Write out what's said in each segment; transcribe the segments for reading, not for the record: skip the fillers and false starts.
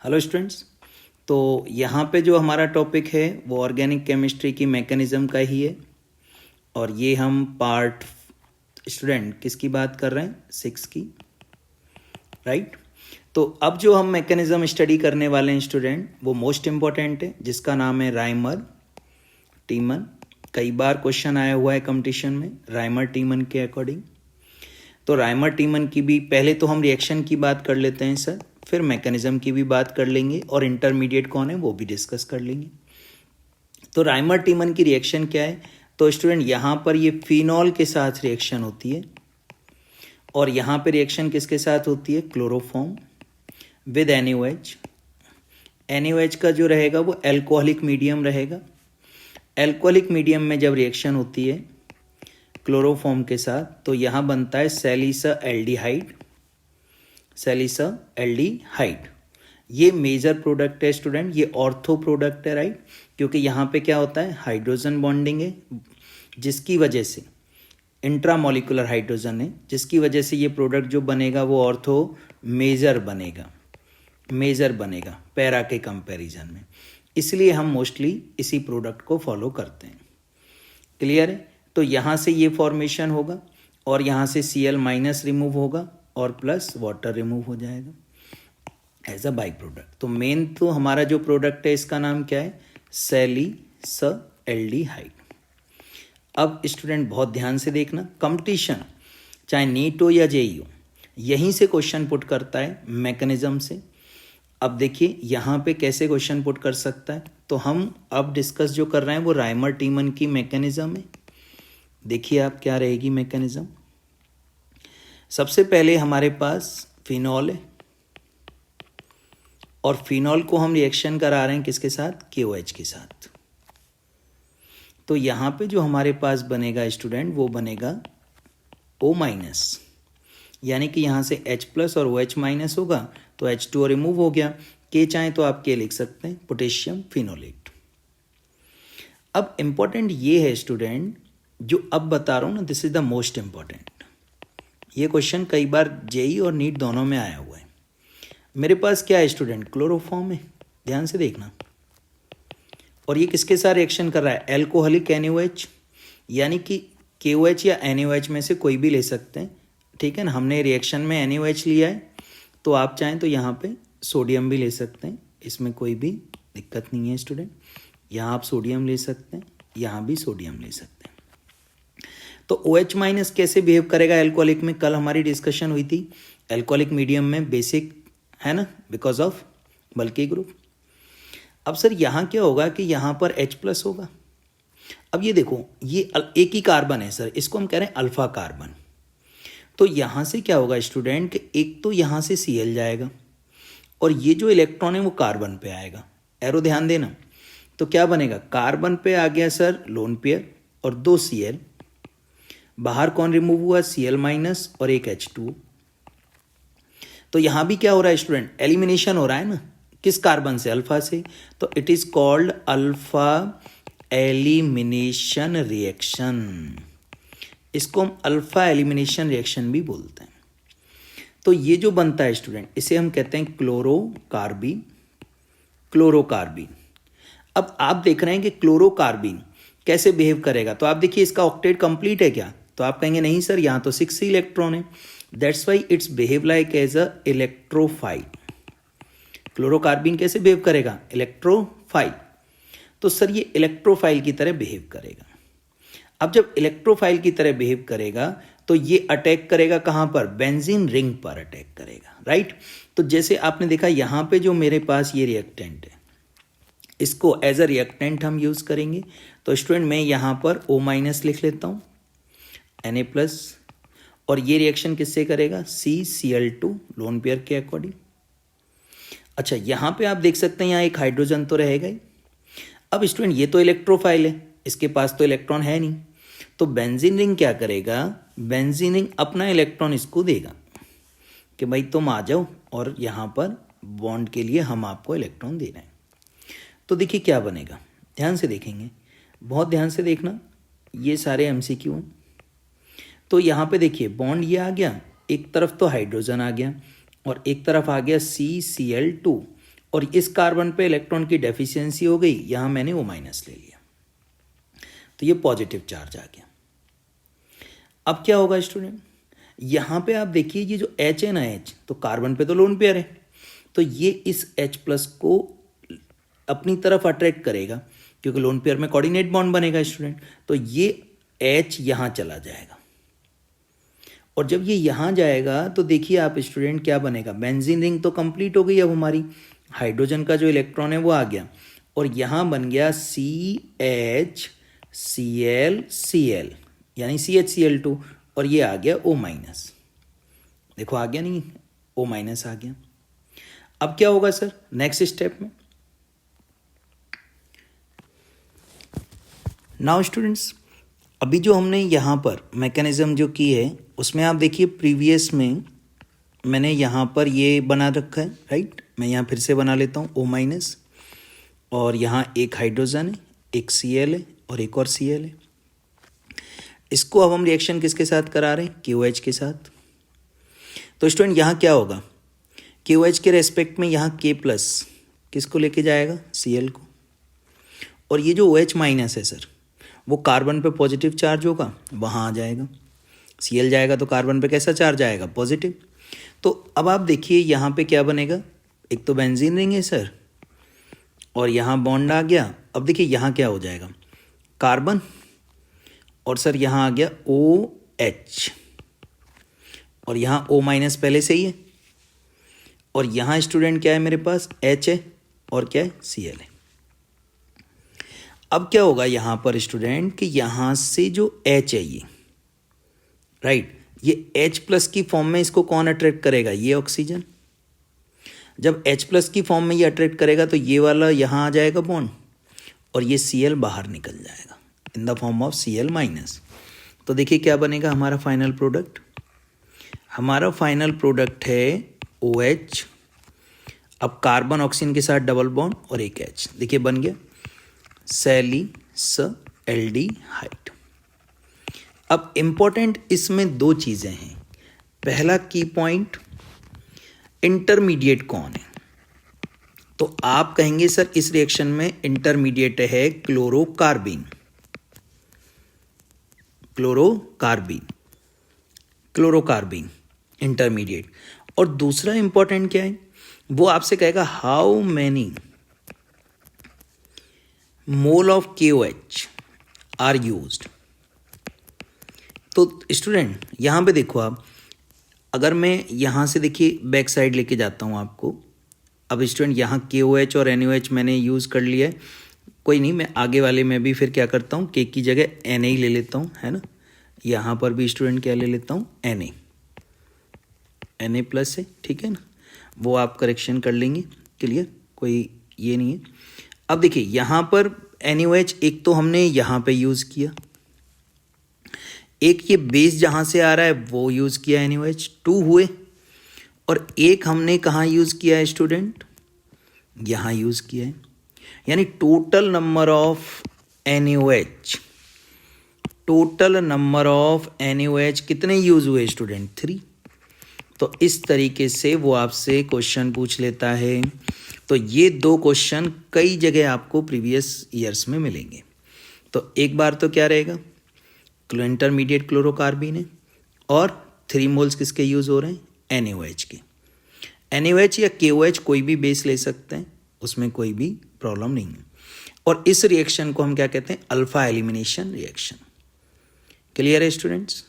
Hello students. तो यहाँ पे जो हमारा टॉपिक है वो ऑर्गेनिक केमिस्ट्री की मैकेनिज़्म का ही है और ये हम पार्ट स्टूडेंट किसकी बात कर रहे हैं, 6 की, राइट। तो अब जो हम मैकेनिज़्म स्टडी करने वाले हैं स्टूडेंट वो मोस्ट इम्पॉर्टेंट है, जिसका नाम है राइमर टीमन। कई बार क्वेश्चन आया हुआ है कंपटीशन में राइमर टीमन के अकॉर्डिंग। तो राइमर टीमन की भी पहले तो हम रिएक्शन की बात कर लेते हैं सर, फिर मैकेनिज्म की भी बात कर लेंगे और इंटरमीडिएट कौन है वो भी डिस्कस कर लेंगे। तो राइमर टीमन की रिएक्शन क्या है, तो स्टूडेंट यहाँ पर ये फिनॉल के साथ रिएक्शन होती है और यहाँ पे रिएक्शन किसके साथ होती है, क्लोरोफॉर्म विद NaOH। NaOH का जो रहेगा वो एल्कोहलिक मीडियम रहेगा। एल्कोहलिक मीडियम में जब रिएक्शन होती है क्लोरोफॉर्म के साथ तो यहाँ बनता है सैलिसल्डिहाइड। सैलिसल्डिहाइड ये मेजर प्रोडक्ट है स्टूडेंट, ये ऑर्थो प्रोडक्ट है, राइट, क्योंकि यहाँ पे क्या होता है, हाइड्रोजन बॉन्डिंग है, जिसकी वजह से इंट्रामोलिकुलर हाइड्रोजन है, जिसकी वजह से ये प्रोडक्ट जो बनेगा वो ऑर्थो मेजर बनेगा पैरा के कंपैरिजन में। इसलिए हम मोस्टली इसी प्रोडक्ट को फॉलो करते हैं। क्लियर है। तो यहाँ से ये फॉर्मेशन होगा और यहाँ से Cl- रिमूव होगा और प्लस वाटर रिमूव हो जाएगा एज अ बाई प्रोडक्ट। तो मेन तो हमारा जो प्रोडक्ट है इसका नाम क्या है, सैलिसल्डिहाइड। अब स्टूडेंट बहुत ध्यान से देखना, कंपटीशन चाहे नीट हो या जेई हो यहीं से क्वेश्चन पुट करता है मैकेनिज्म से। अब देखिए यहाँ पे कैसे क्वेश्चन पुट कर सकता है, तो हम अब डिस्कस जो कर रहे हैं वो राइमर टीमन की मैकेनिज्म है। देखिए आप क्या रहेगी मैकेनिज्म। सबसे पहले हमारे पास फिनॉल है और फिनॉल को हम रिएक्शन करा रहे हैं किसके साथ, KOH के साथ। तो यहाँ पे जो हमारे पास बनेगा स्टूडेंट वो बनेगा O-, यानी कि यहाँ से H+ और OH- होगा तो H2O रिमूव हो गया। K चाहे तो आप K लिख सकते हैं, पोटेशियम फिनोलेट। अब इंपॉर्टेंट ये है स्टूडेंट जो अब बता रहा हूँ ना, this is the most important. ये क्वेश्चन कई बार जेई और नीट दोनों में आया हुआ है। मेरे पास क्या है स्टूडेंट, क्लोरोफॉर्म है, ध्यान से देखना, और ये किसके साथ रिएक्शन कर रहा है, एल्कोहलिक NaOH, यानी कि KOH या NaOH में से कोई भी ले सकते हैं, ठीक है ना। हमने रिएक्शन में NaOH लिया है तो आप चाहें तो यहाँ पे सोडियम भी ले सकते हैं, इसमें कोई भी दिक्कत नहीं है स्टूडेंट। यहाँ आप सोडियम ले सकते हैं, यहाँ भी सोडियम ले सकते हैं। तो OH- कैसे बिहेव करेगा एल्कोहलिक में, कल हमारी डिस्कशन हुई थी, एल्कोहलिक मीडियम में बेसिक है ना, बिकॉज ऑफ बल्कि ग्रुप। अब सर यहाँ क्या होगा कि यहाँ पर H+ होगा। अब ये देखो ये एक ही कार्बन है सर, इसको हम कह रहे हैं अल्फा कार्बन। तो यहाँ से क्या होगा स्टूडेंट, एक तो यहाँ से Cl जाएगा और ये जो इलेक्ट्रॉन है वो कार्बन पे आएगा, एरो ध्यान देना। तो क्या बनेगा, कार्बन पे आ गया सर लोन पेयर और 2 Cl, बाहर कौन रिमूव हुआ, Cl- और एक H2। तो यहां भी क्या हो रहा है स्टूडेंट, एलिमिनेशन हो रहा है ना, किस कार्बन से, अल्फा से। तो it is called alpha elimination reaction. इसको हम अल्फा एलिमिनेशन रिएक्शन भी बोलते हैं। तो ये जो बनता है स्टूडेंट इसे हम कहते हैं क्लोरोकार्बीन। अब आप देख रहे हैं कि क्लोरोकार्बीन कैसे बिहेव करेगा। तो आप देखिए इसका ऑक्टेट कंप्लीट है क्या, तो आप कहेंगे नहीं सर यहाँ तो 6 इलेक्ट्रॉन है, that's why it's behave like as a electrophile. Chlorocarbene कैसे बिहेव करेगा, इलेक्ट्रोफाइल। तो सर ये इलेक्ट्रोफाइल की तरह बिहेव करेगा। अब जब इलेक्ट्रोफाइल की तरह बिहेव करेगा तो ये अटैक करेगा कहाँ पर, बेंजीन रिंग पर अटैक करेगा, राइट। तो जैसे आपने देखा यहाँ पे जो मेरे पास ये रिएक्टेंट है इसको एज अ रिएक्टेंट हम यूज करेंगे। तो स्टूडेंट मैं यहाँ पर O- लिख लेता हूँ, Na+, और ये रिएक्शन किससे करेगा, CCl2 लोन पेयर के अकॉर्डिंग। अच्छा यहाँ पे आप देख सकते हैं यहाँ एक हाइड्रोजन तो रहेगा ही। अब स्टूडेंट ये तो इलेक्ट्रोफाइल है, इसके पास तो इलेक्ट्रॉन है नहीं, तो बेंजीन रिंग क्या करेगा, बेंजीन रिंग अपना इलेक्ट्रॉन इसको देगा कि भाई तुम आ जाओ और यहाँ पर बॉन्ड के लिए हम आपको इलेक्ट्रॉन दे रहे हैं। तो देखिए क्या बनेगा, ध्यान से देखेंगे, बहुत ध्यान से देखना, ये सारे MCQ हैं। तो यहाँ पे देखिए बॉन्ड ये आ गया, एक तरफ तो हाइड्रोजन आ गया और एक तरफ आ गया CCl2 और इस कार्बन पे इलेक्ट्रॉन की डेफिशिएंसी हो गई, यहाँ मैंने O- ले लिया, तो ये पॉजिटिव चार्ज आ गया। अब क्या होगा स्टूडेंट, यहाँ पे आप देखिए ये जो H है ना, H तो कार्बन पे तो लोन पेयर है, तो ये इस H+ को अपनी तरफ अट्रैक्ट करेगा क्योंकि लोन पेयर में कोऑर्डिनेट बॉन्ड बनेगा स्टूडेंट, तो ये H यहाँ चला जाएगा और जब ये यहाँ जाएगा तो देखिए आप स्टूडेंट क्या बनेगा, बेंजीन रिंग तो कंप्लीट हो गई। अब हमारी हाइड्रोजन का जो इलेक्ट्रॉन है वो आ गया और यहाँ बन गया CHCl यानी CHCl2 और ये आ गया O-। देखो आ गया नहीं, O- आ गया। अब क्या होगा सर नेक्स्ट स्टेप में, नाउ स्टूडेंट्स अभी जो हमने यहाँ पर मैकेनिज्म जो की है उसमें आप देखिए प्रीवियस में मैंने यहाँ पर ये बना रखा है, राइट। मैं यहाँ फिर से बना लेता हूँ O- और यहाँ एक हाइड्रोजन है, एक Cl है और एक और Cl है। इसको अब हम रिएक्शन किसके साथ करा रहे हैं, KOH के साथ। तो स्टूडेंट यहाँ क्या होगा, KOH के रेस्पेक्ट में यहाँ K+ किसको लेके जाएगा, Cl को, और ये जो OH- है सर वो कार्बन पे पॉजिटिव चार्ज होगा, वहाँ आ जाएगा। Cl जाएगा तो कार्बन पे कैसा चार्ज आएगा, पॉजिटिव। तो अब आप देखिए यहाँ पे क्या बनेगा, एक तो बेंजीन रिंग है सर और यहाँ बॉन्ड आ गया। अब देखिए यहाँ क्या हो जाएगा, कार्बन और सर यहाँ आ गया OH और यहाँ O- पहले से ही है और यहाँ स्टूडेंट क्या है मेरे पास, H है और क्या है, Cl है। अब क्या होगा यहाँ पर स्टूडेंट कि यहाँ से जो H है ये, राइट, ये H+ की फॉर्म में इसको कौन अट्रैक्ट करेगा, ये ऑक्सीजन। जब H+ की फॉर्म में ये अट्रैक्ट करेगा तो ये वाला यहाँ आ जाएगा बॉन्ड और ये Cl बाहर निकल जाएगा in the form of Cl-। तो देखिए क्या बनेगा हमारा फाइनल प्रोडक्ट, हमारा फाइनल प्रोडक्ट है OH, अब कार्बन ऑक्सीजन के साथ डबल बॉन्ड और एक H, देखिए बन गया सैलिसल्डिहाइड। अब इंपॉर्टेंट इसमें दो चीज़ें हैं, पहला की पॉइंट इंटरमीडिएट कौन है, तो आप कहेंगे सर इस रिएक्शन में इंटरमीडिएट है क्लोरोकार्बिन, क्लोरोकार्बिन इंटरमीडिएट। और दूसरा इंपॉर्टेंट क्या है, वो आपसे कहेगा how many mole of KOH are used. तो स्टूडेंट यहाँ पे देखो आप, अगर मैं यहाँ से देखिए बैक साइड लेके जाता हूँ आपको, अब स्टूडेंट यहाँ KOH और NaOH मैंने यूज़ कर लिया है, कोई नहीं, मैं आगे वाले में भी फिर क्या करता हूँ, K की जगह Na ही ले लेता हूँ, है ना। यहाँ पर भी स्टूडेंट क्या ले लेता हूँ, Na+ है, ठीक है ना, वो आप करेक्शन कर लेंगे, क्लियर, कोई ये नहीं है। अब देखिए यहाँ पर NaOH एक तो हमने यहाँ पे यूज़ किया, एक ये बेस जहाँ से आ रहा है वो यूज़ किया, NaOH 2 हुए, और एक हमने कहाँ यूज़ किया है स्टूडेंट, यहाँ यूज़ किया है, यानी टोटल नंबर ऑफ NaOH कितने यूज़ हुए स्टूडेंट, 3। तो इस तरीके से वो आपसे क्वेश्चन पूछ लेता है। तो ये 2 क्वेश्चन कई जगह आपको प्रीवियस ईयर्स में मिलेंगे। तो एक बार तो क्या रहेगा, इंटरमीडिएट क्लोरोकार्बिन है और 3 मोल्स किसके यूज़ हो रहे हैं, NaOH के। NaOH या KOH कोई भी बेस ले सकते हैं, उसमें कोई भी प्रॉब्लम नहीं है। और इस रिएक्शन को हम क्या कहते हैं, अल्फा एलिमिनेशन रिएक्शन। क्लियर है स्टूडेंट्स,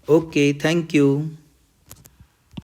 ओके, थैंक यू।